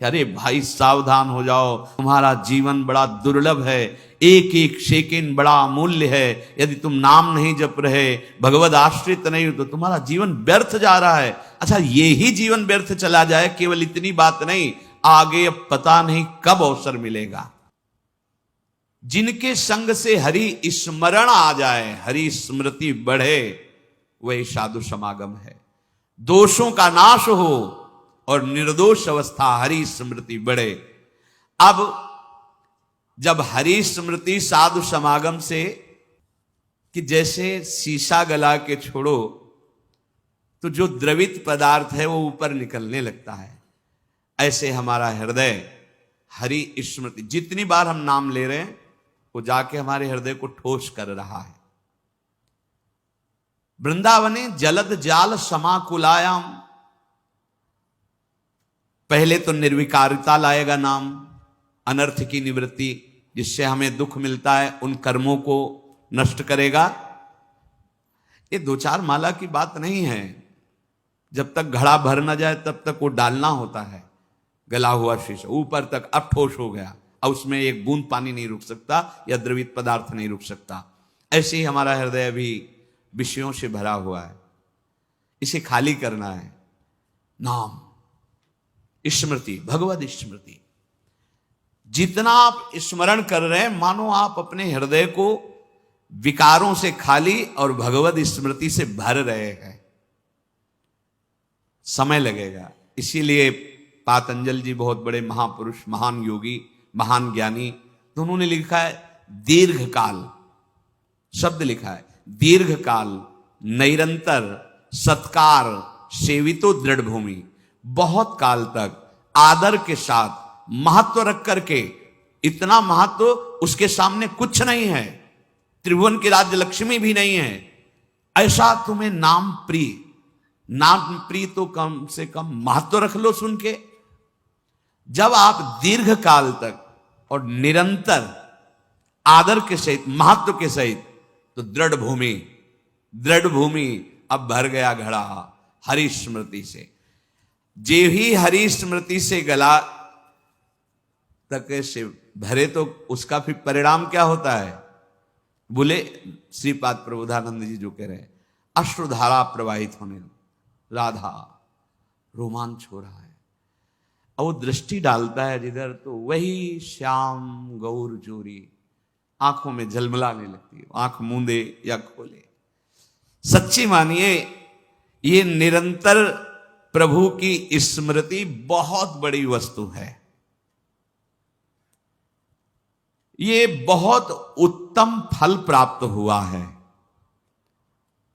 अरे भाई सावधान हो जाओ, तुम्हारा जीवन बड़ा दुर्लभ है, एक एक सेकंड बड़ा अमूल्य है। यदि तुम नाम नहीं जप रहे, भगवद आश्रित नहीं हो, तो तुम्हारा जीवन व्यर्थ जा रहा है। अच्छा, ये ही जीवन व्यर्थ चला जाए, केवल इतनी बात नहीं, आगे अब पता नहीं कब अवसर मिलेगा। जिनके संग से हरि स्मरण आ जाए, हरि स्मृति बढ़े, वही साधु समागम है। दोषों का नाश हो और निर्दोष अवस्था, हरि स्मृति बढ़े। अब जब हरि स्मृति साधु समागम से, कि जैसे शीशा गला के छोड़ो तो जो द्रवित पदार्थ है वो ऊपर निकलने लगता है, ऐसे हमारा हृदय हरि स्मृति, जितनी बार हम नाम ले रहे हैं वो जाके हमारे हृदय को ठोस कर रहा है। वृंदावने जलद जाल समाकुलायाम, पहले तो निर्विकारिता लाएगा नाम, अनर्थ की निवृत्ति, जिससे हमें दुख मिलता है उन कर्मों को नष्ट करेगा। ये दो चार माला की बात नहीं है, जब तक घड़ा भर ना जाए तब तक वो डालना होता है। गला हुआ शीशा ऊपर तक अब ठोस हो गया, अब उसमें एक बूंद पानी नहीं रुक सकता या द्रवित पदार्थ नहीं रुक सकता। ऐसे ही हमारा हृदय अभी विषयों से भरा हुआ है, इसे खाली करना है। नाम स्मृति, भगवद स्मृति, जितना आप स्मरण कर रहे हैं मानो आप अपने हृदय को विकारों से खाली और भगवद स्मृति से भर रहे हैं। समय लगेगा, इसीलिए पातंजल जी बहुत बड़े महापुरुष, महान योगी, महान ज्ञानी, तो उन्होंने लिखा है दीर्घ काल, शब्द लिखा है दीर्घ काल, निरंतर सत्कार सेवितो दृढ़ भूमि, बहुत काल तक आदर के साथ महत्व रख करके, इतना महत्व उसके सामने कुछ नहीं है, त्रिभुवन की राज्य लक्ष्मी भी नहीं है, ऐसा तुम्हें नाम प्रिय, नाम प्रिय तो कम से कम महत्व रख लो सुन के। जब आप दीर्घ काल तक और निरंतर आदर के सहित, महत्व के सहित, तो दृढ़ भूमि, दृढ़ भूमि अब भर गया घड़ा हरि स्मृति से। जे ही हरि स्मृति से गला तक से भरे तो उसका फिर परिणाम क्या होता है? बोले श्रीपाद प्रबोधानंद जी जो कह रहे हैं, अश्रुधारा प्रवाहित होने, राधा रोमांच हो रहा है, और वो दृष्टि डालता है जिधर, तो वही श्याम गौर जोरी आंखों में झलमलाने लगती है, आंख मूंदे या खोले। सच्ची मानिए, ये निरंतर प्रभु की स्मृति बहुत बड़ी वस्तु है, ये बहुत उत्तम फल प्राप्त हुआ है,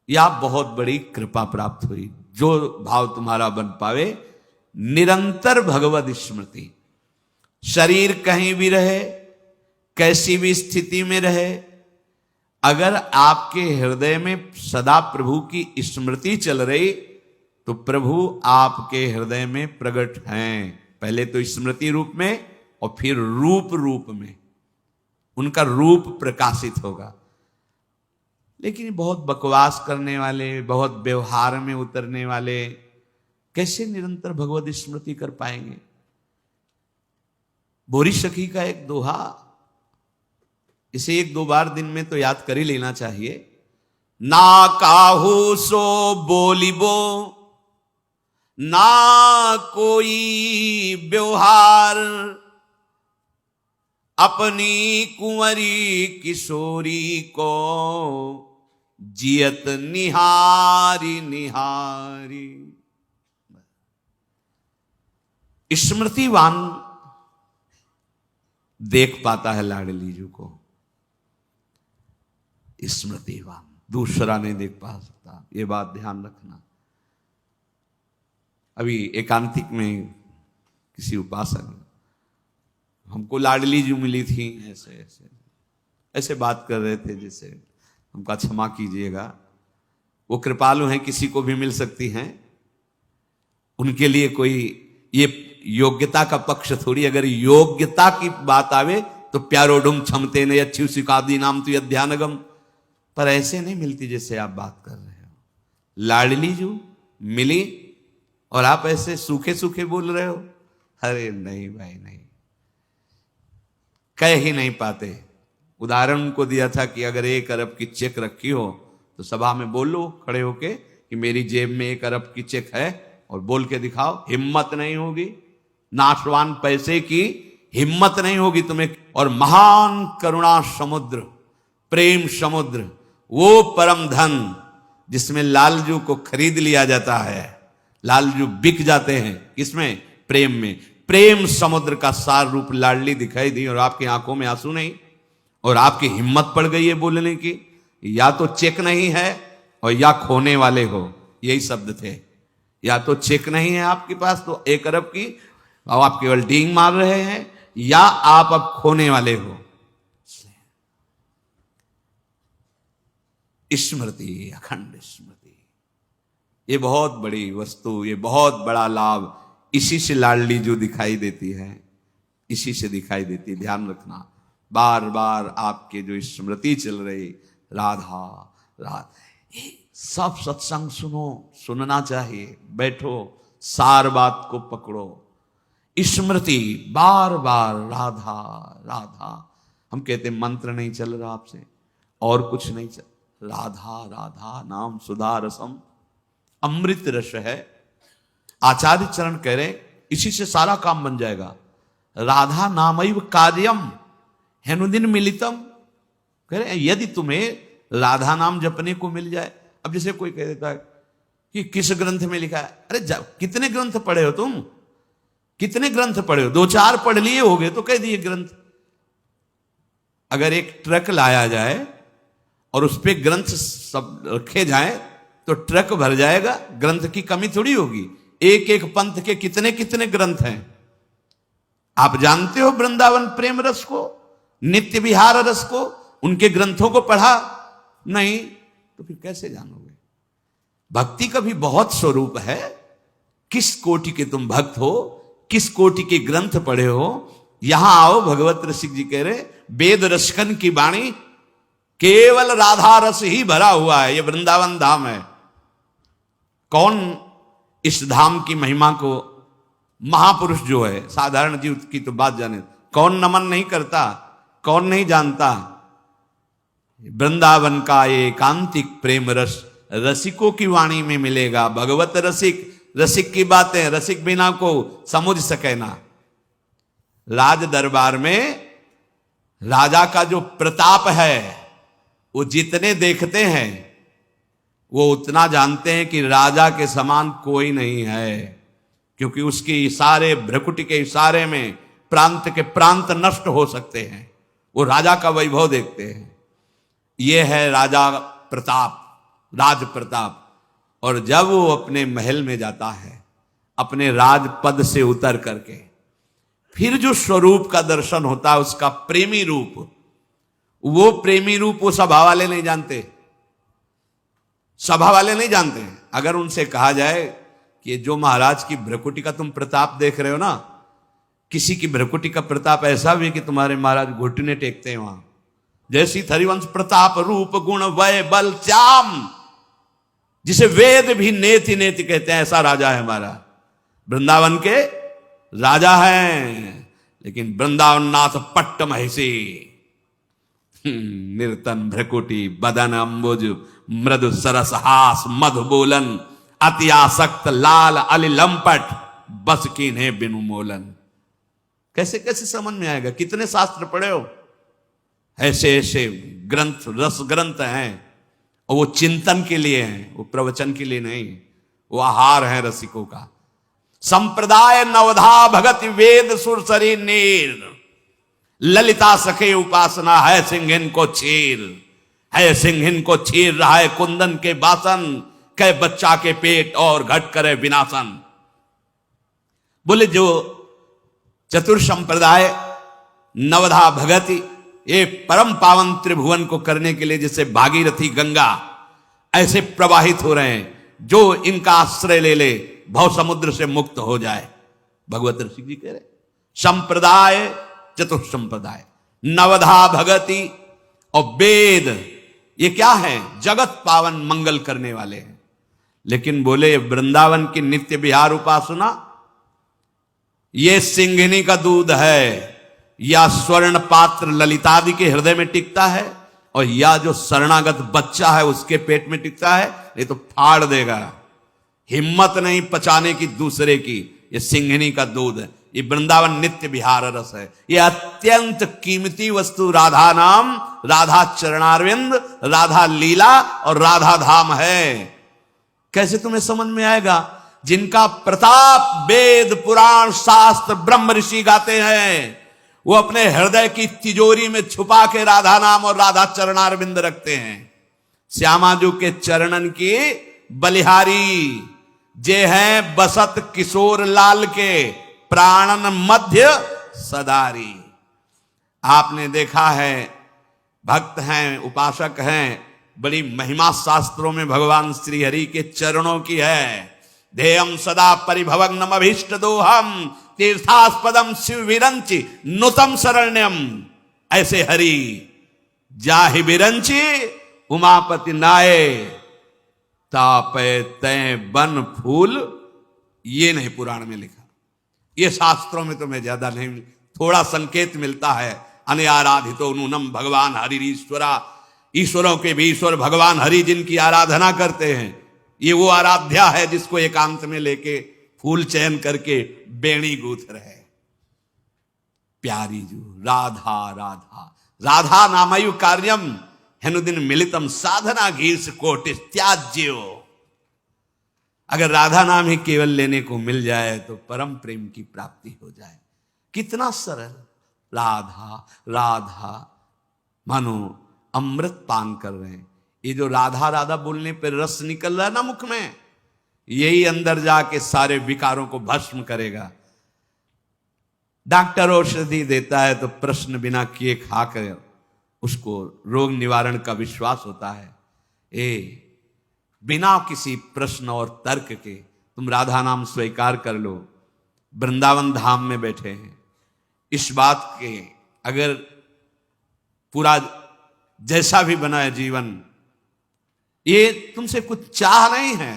या बहुत बड़ी कृपा प्राप्त हुई। जो भाव तुम्हारा बन पावे, निरंतर भगवद स्मृति, शरीर कहीं भी रहे, कैसी भी स्थिति में रहे, अगर आपके हृदय में सदा प्रभु की स्मृति चल रही, तो प्रभु आपके हृदय में प्रकट हैं, पहले तो स्मृति रूप में और फिर रूप रूप में, उनका रूप प्रकाशित होगा। लेकिन बहुत बकवास करने वाले, बहुत व्यवहार में उतरने वाले कैसे निरंतर भगवद स्मृति कर पाएंगे? बोरी सखी का एक दोहा, इसे एक दो बार दिन में तो याद कर ही लेना चाहिए। ना काहू सो बोलिबो, ना कोई व्यवहार, अपनी कुंवरी किशोरी को जियत निहारी निहारी। स्मृतिवान देख पाता है लाडली जी को, स्मृतिवान दूसरा नहीं देख पा सकता, ये बात ध्यान रखना। अभी एकांतिक में किसी उपासक, हमको लाडली जी मिली थी, ऐसे ऐसे ऐसे बात कर रहे थे, जैसे हमका क्षमा कीजिएगा, वो कृपालु हैं, किसी को भी मिल सकती हैं, उनके लिए कोई ये योग्यता का पक्ष थोड़ी। अगर योग्यता की बात आवे तो प्यारोडुम क्षमते ने अच्छी सिकादी नाम तो ध्यानगम, पर ऐसे नहीं मिलती जैसे आप बात कर रहे हो। लाडली जी मिली और आप ऐसे सूखे सूखे बोल रहे हो, अरे नहीं भाई नहीं, कह ही नहीं पाते। उदाहरण को दिया था कि अगर 1 अरब की चेक रखी हो तो सभा में बोलो खड़े होके कि मेरी जेब में 1 अरब की चेक है, और बोल के दिखाओ। हिम्मत नहीं होगी, नाशवान पैसे की हिम्मत नहीं होगी तुम्हें। और महान करुणा समुद्र, प्रेम समुद्र, वो परम धन जिसमें लालजू को खरीद लिया जाता है, लालजू बिक जाते हैं, किसमें? प्रेम में। प्रेम समुद्र का सार रूप लाडली दिखाई दी और आपकी आंखों में आंसू नहीं, और आपकी हिम्मत पड़ गई है बोलने की। या तो चेक नहीं है और या खोने वाले हो, यही शब्द थे। या तो चेक नहीं है आपके पास तो 1 अरब की, और आप केवल डींग मार रहे हैं, या आप अब खोने वाले हो। स्मृति, अखंड स्मृति, ये बहुत बड़ी वस्तु, ये बहुत बड़ा लाभ, इसी से लाडली जो दिखाई देती है, इसी से दिखाई देती है। ध्यान रखना, बार बार आपके जो स्मृति चल रही, राधा राधा, सब सत्संग सुनो, सुनना चाहिए, बैठो, सार बात को पकड़ो। स्मृति बार बार राधा राधा। हम कहते मंत्र नहीं चल रहा आपसे, और कुछ नहीं चल, राधा राधा नाम सुधा रसम, अमृत रस है। आचार्य चरण कह रहे इसी से सारा काम बन जाएगा। राधा नामैव कार्यम हेनुदिन मिलितम। कह रहे यदि तुम्हें राधा नाम जपने को मिल जाए। अब जैसे कोई कह देता है कि किस ग्रंथ में लिखा है, अरे कितने ग्रंथ पढ़े हो तुम, कितने ग्रंथ पढ़े हो? 2-4 पढ़ लिए होगे तो कह दिए ग्रंथ। अगर एक ट्रक लाया जाए और उस पे ग्रंथ सब रखे जाए तो ट्रक भर जाएगा, ग्रंथ की कमी थोड़ी होगी। एक एक पंथ के कितने कितने ग्रंथ हैं। आप जानते हो वृंदावन प्रेम रस को, नित्य विहार रस को, उनके ग्रंथों को पढ़ा नहीं तो फिर कैसे जानोगे? भक्ति का भी बहुत स्वरूप है। किस कोटि के तुम भक्त हो, किस कोटि के ग्रंथ पढ़े हो, यहां आओ। भगवत रसिक जी कह रहे वेद रसकन की वाणी, केवल राधा रस ही भरा हुआ है। ये वृंदावन धाम है। कौन इस धाम की महिमा को, महापुरुष जो है, साधारण जीव की तो बात जाने, कौन नमन नहीं करता, कौन नहीं जानता? वृंदावन का एकांतिक प्रेम रस रसिकों की वाणी में मिलेगा। भगवत रसिक, रसिक की बातें रसिक बिना को समझ सके ना। राज दरबार में राजा का जो प्रताप है, वो जितने देखते हैं वो उतना जानते हैं कि राजा के समान कोई नहीं है, क्योंकि उसके इशारे, भ्रकुटी के इशारे में प्रांत के प्रांत नष्ट हो सकते हैं। वो राजा का वैभव देखते हैं। ये है राजा प्रताप, राज प्रताप। और जब वो अपने महल में जाता है, अपने राजपद से उतर करके, फिर जो स्वरूप का दर्शन होता है, उसका प्रेमी रूप, वो प्रेमी रूप वो सभा वाले नहीं जानते। सभा वाले नहीं जानते हैं। अगर उनसे कहा जाए कि जो महाराज की भ्रकुटी का तुम प्रताप देख रहे हो ना, किसी की भ्रकुटी का प्रताप ऐसा भी कि तुम्हारे महाराज घुटने टेकते हैं वहां, जैसी हरिवंश प्रताप रूप गुण वय बल श्याम, जिसे वेद भी नेति नेति कहते हैं, ऐसा राजा है हमारा। वृंदावन के राजा हैं, लेकिन वृंदावन नाथ पट्ट महिषी, निर्तन भ्रकुटी बदन अंबुज मृदु सरस हास मधु बोलन, अति आसक्त लाल अली लंपट बस कीन्हे बिनु मोलन। कैसे कैसे समझ में आएगा? कितने शास्त्र पढ़े हो? ऐसे ऐसे ग्रंथ, रस ग्रंथ हैं, और वो चिंतन के लिए हैं, वो प्रवचन के लिए नहीं। वो आहार है रसिकों का। संप्रदाय नवधा भगति वेद सुरसरी नीर, ललिता सखे उपासना है सिंहिन को चीर, है सिंहिन को चीर रहा है कुंदन के बासन, कै बच्चा के पेट और घट करे विनाशन। बोले जो चतुर संप्रदाय नवधा भगति, ये परम पावन त्रिभुवन को करने के लिए जैसे भागीरथी गंगा ऐसे प्रवाहित हो रहे हैं, जो इनका आश्रय ले ले भव समुद्र से मुक्त हो जाए। भगवत ऋषि जी कह रहे संप्रदाय, चतुर संप्रदाय, नवधा भगति और वेद, ये क्या है? जगत पावन मंगल करने वाले हैं। लेकिन बोले वृंदावन की नित्य विहार उपासना, ये सिंघिनी का दूध है, या स्वर्ण पात्र ललितादि के हृदय में टिकता है, और या जो शरणागत बच्चा है उसके पेट में टिकता है, नहीं तो फाड़ देगा। हिम्मत नहीं पचाने की दूसरे की। ये सिंघिनी का दूध है, ये वृंदावन नित्य विहार रस है। ये अत्यंत कीमती वस्तु राधा नाम, राधा चरणारविंद, राधा लीला और राधा धाम है। कैसे तुम्हें समझ में आएगा? जिनका प्रताप वेद पुराण शास्त्र ब्रह्म ऋषि गाते हैं, वो अपने हृदय की तिजोरी में छुपा के राधा नाम और राधा चरणारविंद रखते हैं। श्यामाजू के चरणन की बलिहारी जे हैं बसत किशोर लाल के, प्राणन मध्य सदारी। आपने देखा है, भक्त हैं, उपासक हैं, बड़ी महिमा शास्त्रों में भगवान श्री हरि के चरणों की है। ध्येयम सदा परिभवग्नम अभीष्ट दोहम, तीर्थास्पदम शिव विरंचि नुतम शरण्यम। ऐसे हरि जाहि विरंचि उमापति नाये, तापे तय बन फूल। ये नहीं पुराण में लिखा, ये शास्त्रों में तो मैं ज्यादा नहीं, थोड़ा संकेत मिलता है। अनआराधितो नूनम भगवान हरि ईश्वरा, ईश्वरों के भी ईश्वर भगवान हरि जिनकी आराधना करते हैं, ये वो आराध्या है जिसको एकांत में लेके फूल चयन करके बेणी गूथ रहे। प्यारी जू राधा राधा राधा नामयु कार्यम हेनुदिन मिलितम साधना घीर्ष कोटि त्याज्यो। अगर राधा नाम ही केवल लेने को मिल जाए तो परम प्रेम की प्राप्ति हो जाए। कितना सरल, राधा राधा, मानो अमृत पान कर रहे हैं। ये जो राधा राधा बोलने पर रस निकल रहा है ना मुख में, यही अंदर जाके सारे विकारों को भस्म करेगा। डॉक्टर औषधि देता है तो प्रश्न बिना किए खाकर उसको रोग निवारण का विश्वास होता है। बिना किसी प्रश्न और तर्क के तुम राधा नाम स्वीकार कर लो। वृंदावन धाम में बैठे हैं, इस बात के अगर पूरा जैसा भी बना है जीवन, ये तुमसे कुछ चाह नहीं है,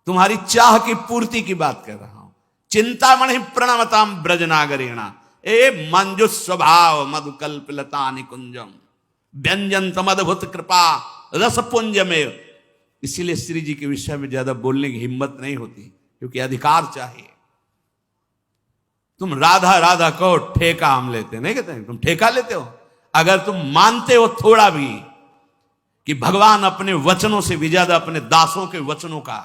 तुम्हारी चाह की पूर्ति की बात कर रहा हूं। चिंतामणि प्रणमताम ब्रजनागरेणा, ए मंजुष स्वभाव मधुकल्पलता निकुंजम व्यंजन तमद्भुत कृपा रसपुंज में। इसीलिए श्री जी के विषय में ज्यादा बोलने की हिम्मत नहीं होती, क्योंकि अधिकार चाहिए। तुम राधा राधा कहो, ठेका हम लेते नहीं कहते हैं, तुम ठेका लेते हो। अगर तुम मानते हो थोड़ा भी कि भगवान अपने वचनों से भी ज्यादा अपने दासों के वचनों का,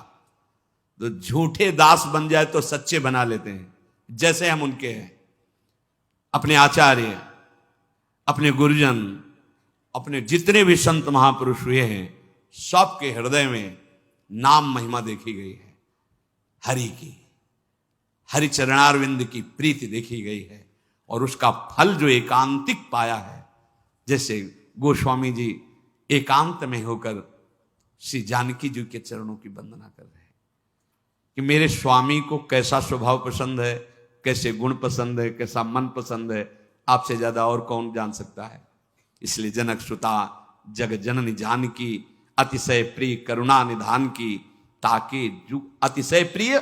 तो झूठे दास बन जाए तो सच्चे बना लेते हैं। जैसे हम उनके हैं, अपने आचार्य, अपने गुरुजन, अपने जितने भी संत महापुरुष हुए हैं, सबके हृदय में नाम महिमा देखी गई है। हरि की, हरि चरणारविंद की प्रीति देखी गई है, और उसका फल जो एकांतिक पाया है। जैसे गोस्वामी जी एकांत में होकर श्री जानकी जी के चरणों की वंदना कर रहे हैं कि मेरे स्वामी को कैसा स्वभाव पसंद है, कैसे गुण पसंद है, कैसा मन पसंद है, आपसे ज्यादा और कौन जान सकता है। इसलिए जनक सुता जग जननी जानकी, अतिशय प्रिय करुणा निधान की, ताके जुग अतिशय प्रिय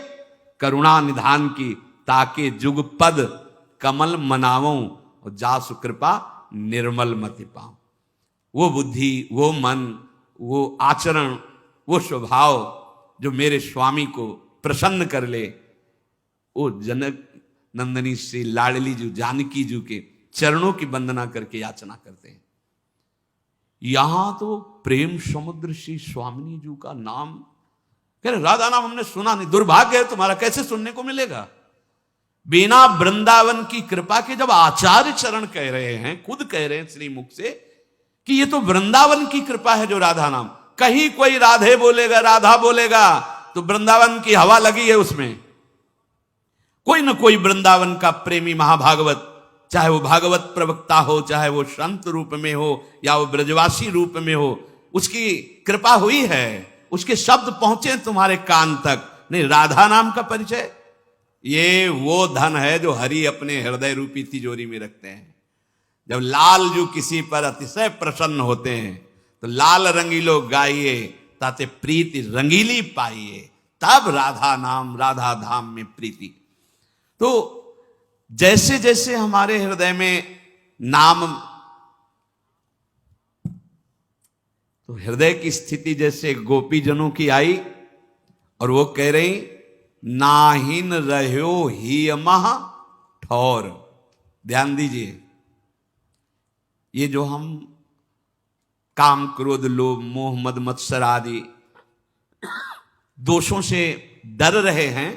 करुणा निधान की, ताके जुग पद कमल मनावों, और जासु कृपा निर्मल मति पाऊं। वो बुद्धि, वो मन, वो आचरण, वो स्वभाव जो मेरे स्वामी को प्रसन्न कर ले, वो जनक नंदनी श्री लाडली जी जानकी जी के चरणों की वंदना करके याचना करते हैं। यहां तो प्रेम समुद्र श्री स्वामिनी जी का नाम कह रहे, राधा नाम हमने सुना नहीं, दुर्भाग्य है तुम्हारा, कैसे सुनने को मिलेगा। बिना वृंदावन की कृपा के जब आचार्य चरण कह रहे हैं, खुद कह रहे हैं श्री मुख से कि ये तो वृंदावन की कृपा है जो राधा नाम। कहीं कोई राधे बोलेगा, राधा बोलेगा तो वृंदावन की हवा लगी है उसमें। कोई ना कोई वृंदावन का प्रेमी महाभागवत, चाहे वो भागवत प्रवक्ता हो, चाहे वो संत रूप में हो, या वो ब्रजवासी रूप में हो, उसकी कृपा हुई है, उसके शब्द पहुंचे तुम्हारे कान तक। नहीं, राधा नाम का परिचय, ये वो धन है जो हरि अपने हृदय रूपी तिजोरी में रखते हैं। जब लाल जो किसी पर अतिशय प्रसन्न होते हैं तो लाल रंगीलो गाइए, ताते प्रीति रंगीली पाइए, तब राधा नाम राधा धाम में प्रीति। तो जैसे जैसे हमारे हृदय में नाम, तो हृदय की स्थिति जैसे गोपी जनों की आई और वो कह रही नाहिन रह्यो ही अमह ठौर। ध्यान दीजिए, ये जो हम काम क्रोध लोभ मोह मद मत्सर आदि दोषों से डर रहे हैं,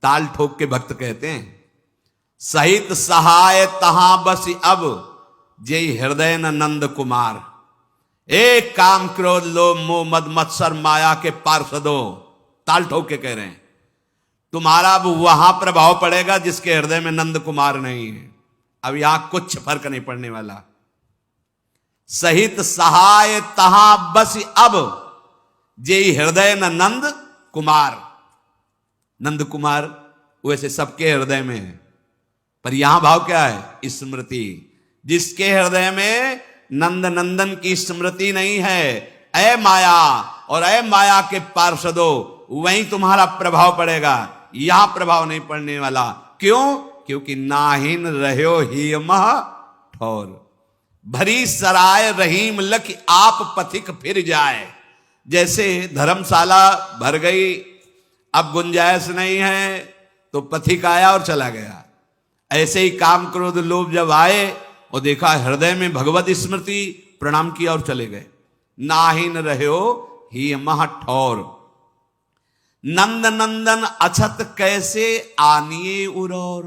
ताल ठोक के भक्त कहते हैं सहित सहाय तहां बस अब जय हृदय न नंद कुमार। एक काम क्रोध लोभ मोह मद मत्सर माया के पार्षदों, ताल ठोक के कह रहे हैं तुम्हारा अब वहां प्रभाव पड़ेगा जिसके हृदय में नंद कुमार नहीं है। अब यहां कुछ फर्क नहीं पड़ने वाला। सहित सहाय तहां बस अब जे हृदय न नंद कुमार। नंद कुमार वैसे सबके हृदय में है, पर यहां भाव क्या है? स्मृति। जिसके हृदय में नंद नंदन की स्मृति नहीं है, ऐ माया और ऐ माया के पार्षदों, वहीं तुम्हारा प्रभाव पड़ेगा, यहां प्रभाव नहीं पड़ने वाला। क्यों? क्योंकि नाहिन रह्यो ही मह ठौर। भरी सराय रहीम लख आप पथिक फिर जाए। जैसे धर्मशाला भर गई, अब गुंजाइश नहीं है, तो पथिक आया और चला गया। ऐसे ही काम क्रोध लोभ जब आए और देखा हृदय में भगवत स्मृति, प्रणाम किया और चले गए। नाहिन रह्यो ही मह ठौर। नंद नंदन अछत कैसे आनिए उरौर।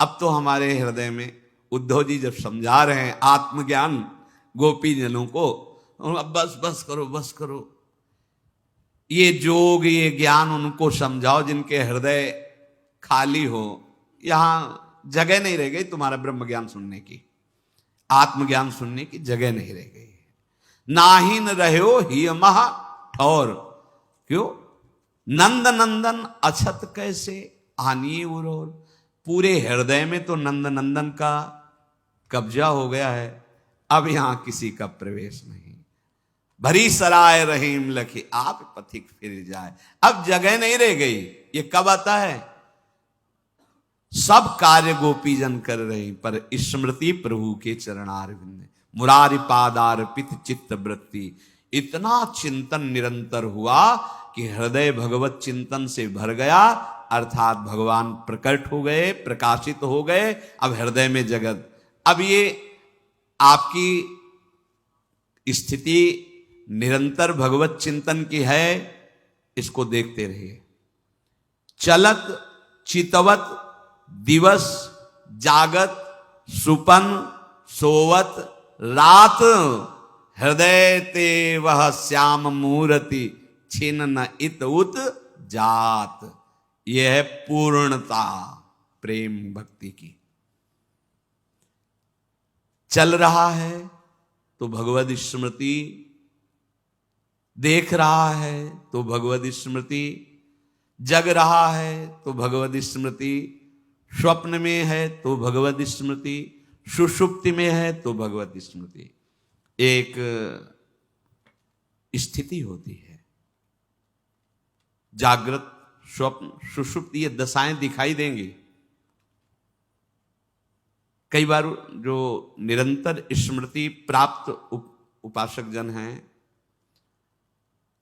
अब तो हमारे हृदय में उद्धव जी जब समझा रहे हैं आत्मज्ञान गोपी जनों को, अब बस बस करो बस करो, ये जोग ये ज्ञान उनको समझाओ जिनके हृदय खाली हो। यहां जगह नहीं रह गई तुम्हारा ब्रह्म ज्ञान सुनने की, आत्मज्ञान सुनने की जगह नहीं रह गई। नाहिन रह्यो ही मह ठौर। क्यों? नंद नंदन अछत कैसे आनिए उरौर। पूरे हृदय में तो नंद नंदन का कब्जा हो गया है, अब यहां किसी का प्रवेश नहीं। भरी सराय रहीम लखी आप पथिक फिर जाए। अब जगह नहीं रह गई। ये कब आता है? सब कार्य गोपीजन कर रहे, पर स्मृति प्रभु के चरणारविंद, मुरारी पादार्पित चित्त वृत्ति। इतना चिंतन निरंतर हुआ कि हृदय भगवत चिंतन से भर गया, अर्थात भगवान प्रकट हो गए, प्रकाशित हो गए। अब हृदय में जगत। अब ये आपकी स्थिति निरंतर भगवत चिंतन की है, इसको देखते रहिए। चलत चितवत दिवस जागत सुपन सोवत रात, हृदय ते वह श्याम मूर्ति छिन न इत उत जात। यह है पूर्णता प्रेम भक्ति की। चल रहा है तो भगवद स्मृति, देख रहा है तो भगवद स्मृति, जग रहा है तो भगवद स्मृति, स्वप्न में है तो भगवद स्मृति, सुषुप्ति में है तो भगवद स्मृति। एक स्थिति होती है, जागृत स्वप्न सुषुप्ति, ये दशाएं दिखाई देंगी। कई बार जो निरंतर स्मृति प्राप्त उपासक जन हैं,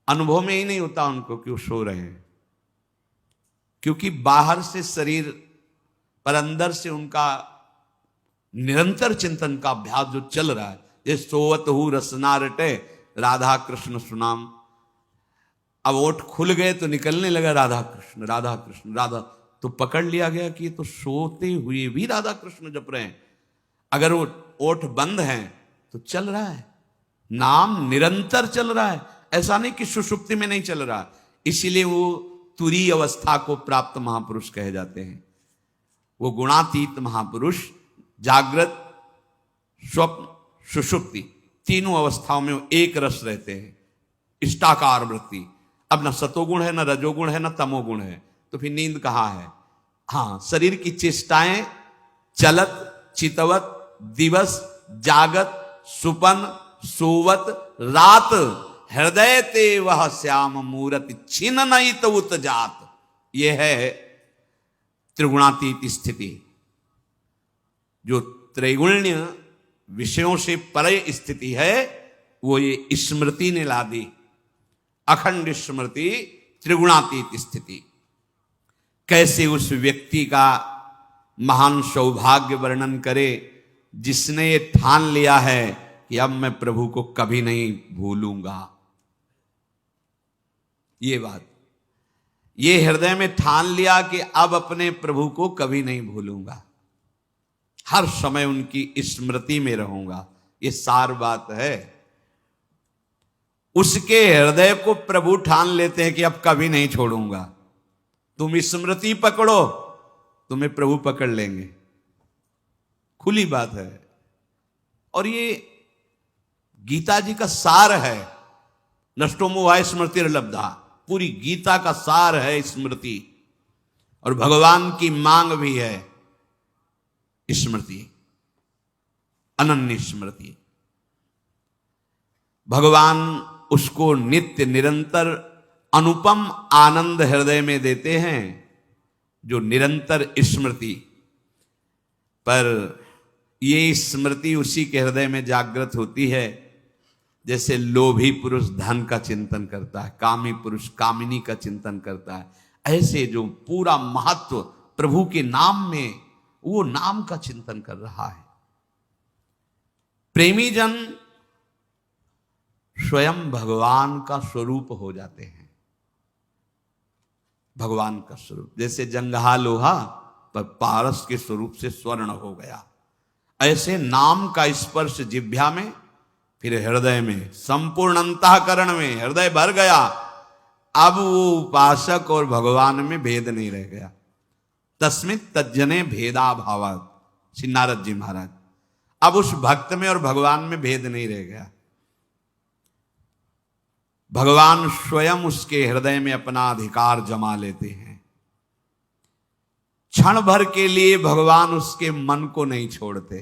अनुभव में ही नहीं होता उनको कि वो सो रहे हैं, क्योंकि बाहर से शरीर पर अंदर से उनका निरंतर चिंतन का अभ्यास जो चल रहा है। ये सोवत हु रसना रटे राधा कृष्ण सुनाम। अब ओठ खुल गए तो निकलने लगा राधा कृष्ण राधा कृष्ण राधा, तो पकड़ लिया गया कि ये तो सोते हुए भी राधा कृष्ण जप रहे हैं। अगर वो ओठ बंद हैं तो चल रहा है, नाम निरंतर चल रहा है, ऐसा नहीं कि सुषुप्ति में नहीं चल रहा। इसीलिए वो तुरीय अवस्था को प्राप्त महापुरुष कहे जाते हैं। वो गुणातीत महापुरुष जागृत स्वप्न सुषुप्ति तीनों अवस्थाओं में एक रस रहते हैं, इष्टाकार वृत्ति। अब न सतोगुण है, न रजोगुण है, न तमोगुण है, तो फिर नींद कहाँ है? हाँ, शरीर की चेष्टाएं चलत चितवत दिवस जागत सुपन सोवत रात, हृदय ते वह श्याम मूर्ति छिन नहीं तो उत जात। यह है त्रिगुणातीत स्थिति, जो त्रैगुण्य विषयों से परे स्थिति है, वो ये स्मृति ने ला दी। अखंड स्मृति, त्रिगुणातीत स्थिति। कैसे उस व्यक्ति का महान सौभाग्य वर्णन करे जिसने ये ठान लिया है कि अब मैं प्रभु को कभी नहीं भूलूंगा। ये बात, ये हृदय में ठान लिया कि अब अपने प्रभु को कभी नहीं भूलूंगा, हर समय उनकी स्मृति में रहूंगा। ये सार बात है। उसके हृदय को प्रभु ठान लेते हैं कि अब कभी नहीं छोड़ूंगा। तुम स्मृति पकड़ो, तुम्हें प्रभु पकड़ लेंगे। खुली बात है। और ये गीता जी का सार है। नष्टो मोहाय स्मृतिर्लब्धा, पूरी गीता का सार है स्मृति। और भगवान की मांग भी है स्मृति, अनन्य स्मृति। भगवान उसको नित्य निरंतर अनुपम आनंद हृदय में देते हैं, जो निरंतर स्मृति। पर ये स्मृति उसी के हृदय में जागृत होती है जैसे लोभी पुरुष धन का चिंतन करता है, कामी पुरुष कामिनी का चिंतन करता है। ऐसे जो पूरा महत्व प्रभु के नाम में, वो नाम का चिंतन कर रहा है। प्रेमी जन स्वयं भगवान का स्वरूप हो जाते हैं। भगवान का स्वरूप, जैसे जंगहा लोहा पर पारस के स्वरूप से स्वर्ण हो गया, ऐसे नाम का स्पर्श जिह्वा में, फिर हृदय में, संपूर्ण अंतःकरण में हृदय भर गया। अब वो उपासक और भगवान में भेद नहीं रह गया। तस्मिन् तज्जने भेदा भावात्, श्री नारद जी महाराज। अब उस भक्त में और भगवान में भेद नहीं रह गया। भगवान स्वयं उसके हृदय में अपना अधिकार जमा लेते हैं। क्षण भर के लिए भगवान उसके मन को नहीं छोड़ते।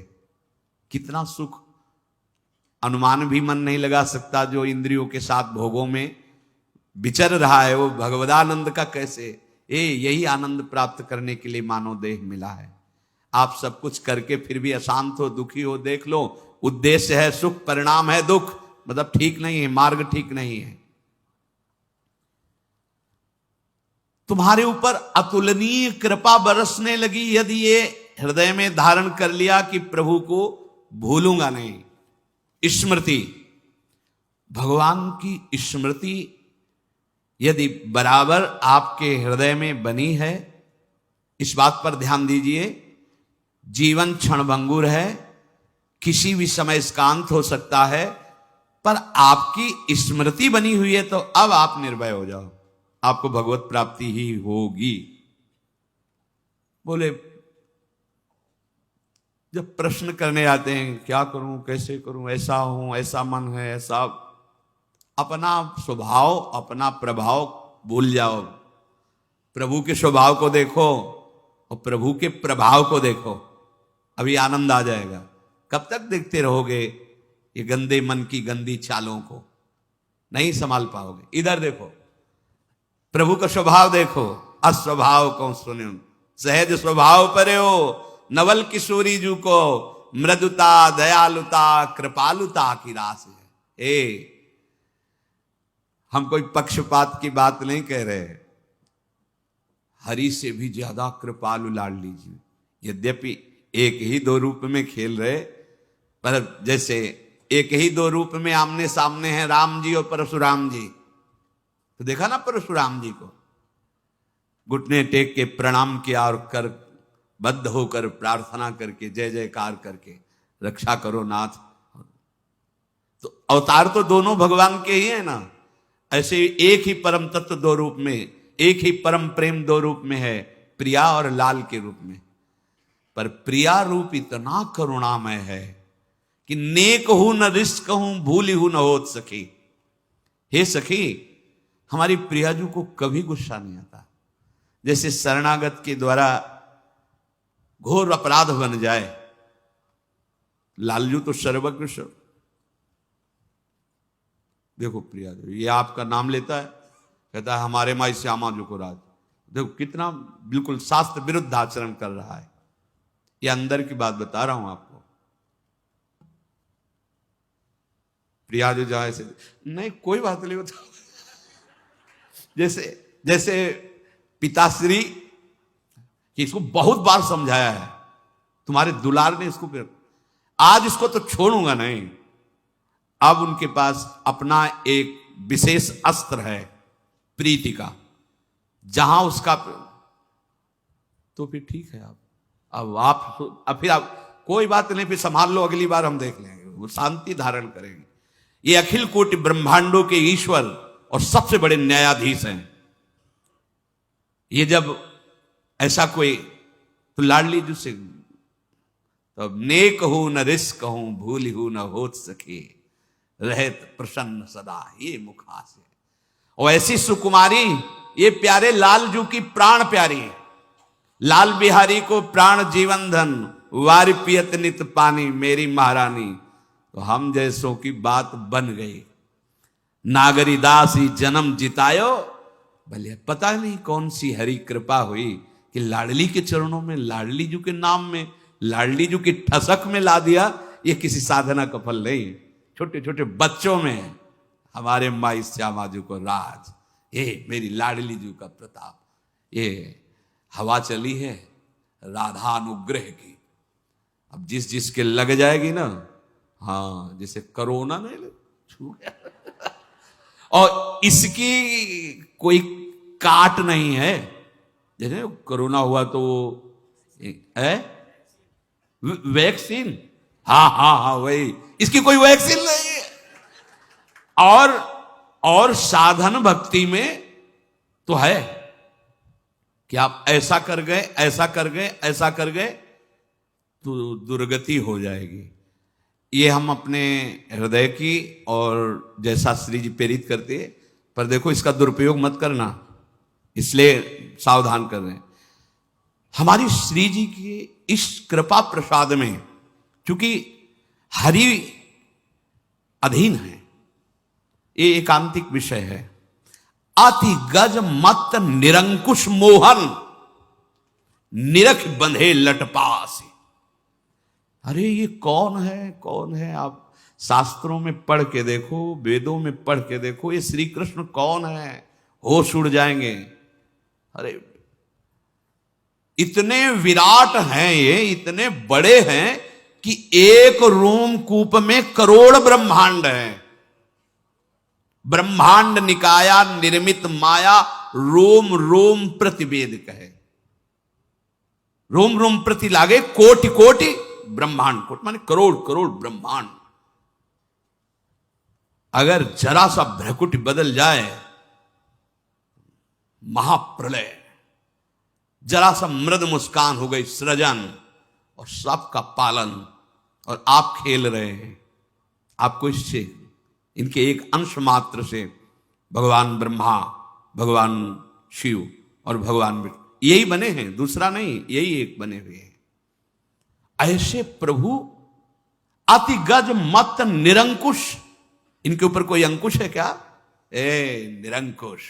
कितना सुख, अनुमान भी मन नहीं लगा सकता। जो इंद्रियों के साथ भोगों में विचर रहा है, वो भगवदानंद का कैसे, यही आनंद प्राप्त करने के लिए मानव देह मिला है। आप सब कुछ करके फिर भी अशांत हो, दुखी हो, देख लो। उद्देश्य है सुख, परिणाम है दुख, मतलब ठीक नहीं है, मार्ग ठीक नहीं है। तुम्हारे ऊपर अतुलनीय कृपा बरसने लगी यदि ये हृदय में धारण कर लिया कि प्रभु को भूलूंगा नहीं। स्मृति, भगवान की स्मृति यदि बराबर आपके हृदय में बनी है, इस बात पर ध्यान दीजिए। जीवन क्षणभंगुर है, किसी भी समय इसका अंत हो सकता है, पर आपकी स्मृति बनी हुई है तो अब आप निर्भय हो जाओ, आपको भगवत प्राप्ति ही होगी। बोले जब प्रश्न करने आते हैं, क्या करूं, कैसे करूं, ऐसा हूं, ऐसा मन है, ऐसा, अपना स्वभाव, अपना प्रभाव भूल जाओ। प्रभु के स्वभाव को देखो और प्रभु के प्रभाव को देखो, अभी आनंद आ जाएगा। कब तक देखते रहोगे ये गंदे मन की गंदी चालों को? नहीं संभाल पाओगे। इधर देखो, प्रभु का स्वभाव देखो। अस्वभाव को सुनो, सहज स्वभाव परे हो, नवल किशोरी जू को मृदुता, दयालुता, कृपालुता की रास है। हम कोई पक्षपात की बात नहीं कह रहे। हरि से भी ज्यादा कृपालु लाडली जी, यद्यपि एक ही दो रूप में खेल रहे, पर जैसे एक ही दो रूप में आमने सामने हैं राम जी और परशुराम जी। तो देखा ना परशुराम जी को, घुटने टेक के प्रणाम किया और कर बद्ध होकर प्रार्थना करके जय जयकार करके, रक्षा करो नाथ। तो अवतार तो दोनों भगवान के ही है ना। ऐसे एक ही परम तत्व दो रूप में, एक ही परम प्रेम दो रूप में है, प्रिया और लाल के रूप में। पर प्रिया रूप इतना करुणामय है कि नेक हूं न रिश्क हूं, भूली हूं न होत सखी। हे सखी, हमारी प्रियाजू को कभी गुस्सा नहीं आता। जैसे शरणागत के द्वारा घोर अपराध बन जाए, लालजू तो सर्वज्ञ सब। देखो प्रियाजू, ये आपका नाम लेता है, कहता है हमारे माई श्यामा जी को राज, देखो कितना बिल्कुल शास्त्र विरुद्ध आचरण कर रहा है। ये अंदर की बात बता रहा हूं आपको। प्रिया जो जाए से नहीं, कोई बात नहीं बता। जैसे जैसे पिताश्री कि इसको बहुत बार समझाया है, तुम्हारे दुलार ने इसको, फिर आज इसको तो छोड़ूंगा नहीं। अब उनके पास अपना एक विशेष अस्त्र है प्रीति का, जहां उसका, तो फिर ठीक है। अब फिर आप कोई बात नहीं, फिर संभाल लो, अगली बार हम देख लेंगे, वो शांति धारण करेंगे। ये अखिल कोटि ब्रह्मांडों के ईश्वर और सबसे बड़े न्यायाधीश हैं। ये जब ऐसा कोई, तो लाडली जी से, तो नेक हो न रिस्क कहूं, भूल हो न होत सके, रहत प्रसन्न सदा ये मुखा से। और ऐसी सुकुमारी, ये प्यारे लाल जू की प्राण प्यारी, लाल बिहारी को प्राण जीवन धन, वारि पियत नित पानी, मेरी महारानी। तो हम जैसों की बात बन गई। नागरी दासी जन्म जितायो, भले पता नहीं कौन सी हरी कृपा हुई कि लाडली के चरणों में, लाडली जू के नाम में, लाडली जू की ठसक में ला दिया। ये किसी साधना का फल नहीं, छोटे छोटे बच्चों में हमारे माई श्यामा जू को राज, ये मेरी लाडली जू का प्रताप। ये हवा चली है राधा अनुग्रह की। अब जिस जिसके लग जाएगी ना, हाँ, जैसे कोरोना नहीं छू गया और इसकी कोई काट नहीं है। जैसे कोरोना हुआ तो है वैक्सीन, हाँ हाँ हाँ वही, इसकी कोई वैक्सीन नहीं है। और साधन भक्ति में तो है कि आप ऐसा कर गए, ऐसा कर गए, ऐसा कर गए तो दुर्गति हो जाएगी। ये हम अपने हृदय की और जैसा श्री जी प्रेरित करते हैं, पर देखो इसका दुरुपयोग मत करना, इसलिए सावधान कर रहे हैं। हमारी श्री जी की इस कृपा प्रसाद में, चूंकि हरि अधीन है, ये एकांतिक विषय है। अति गज मत निरंकुश मोहन, निरख बंधे लटपासी। अरे ये कौन है, कौन है? आप शास्त्रों में पढ़ के देखो, वेदों में पढ़ के देखो, ये श्री कृष्ण कौन है, होश उड़ जाएंगे। अरे इतने विराट हैं, ये इतने बड़े हैं कि एक रोमकूप में करोड़ ब्रह्मांड है। ब्रह्मांड निकाया निर्मित माया, रोम रोम प्रतिवेद कहे। रोम रोम प्रति लागे कोटि कोटि ब्रह्मांड, कोटि माने करोड़ करोड़ ब्रह्मांड। अगर जरा सा भ्रकुटी बदल जाए, महाप्रलय, जरा सा मृद मुस्कान हो गई, सृजन और सबका पालन, और आप खेल रहे हैं। आपको इससे, इनके एक अंश मात्र से भगवान ब्रह्मा, भगवान शिव और भगवान विष्णु यही बने हैं, दूसरा नहीं, यही एक बने हुए हैं। ऐसे प्रभु अति गज मत निरंकुश, इनके ऊपर कोई अंकुश है क्या? निरंकुश।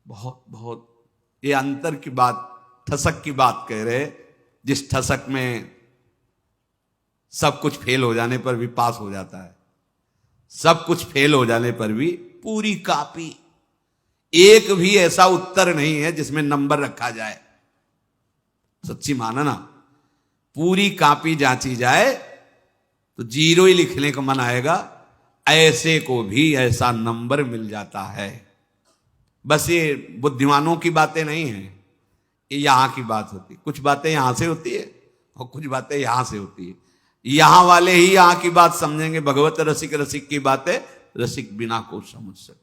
बहुत बहुत ये अंतर की बात, ठसक की बात कह रहे। जिस ठसक में सब कुछ फेल हो जाने पर भी पास हो जाता है, सब कुछ फेल हो जाने पर भी पूरी कॉपी, एक भी ऐसा उत्तर नहीं है जिसमें नंबर रखा जाए। सच्ची माना ना, पूरी कॉपी जांची जाए तो 0 ही लिखने का मन आएगा, ऐसे को भी ऐसा नंबर मिल जाता है। बस ये बुद्धिमानों की बातें नहीं है, ये यहां की बात होती है। कुछ बातें यहां से होती है और कुछ बातें यहां से होती है। यहां वाले ही यहां की बात समझेंगे, भगवत रसिक रसिक की बातें रसिक बिना को समझ सके।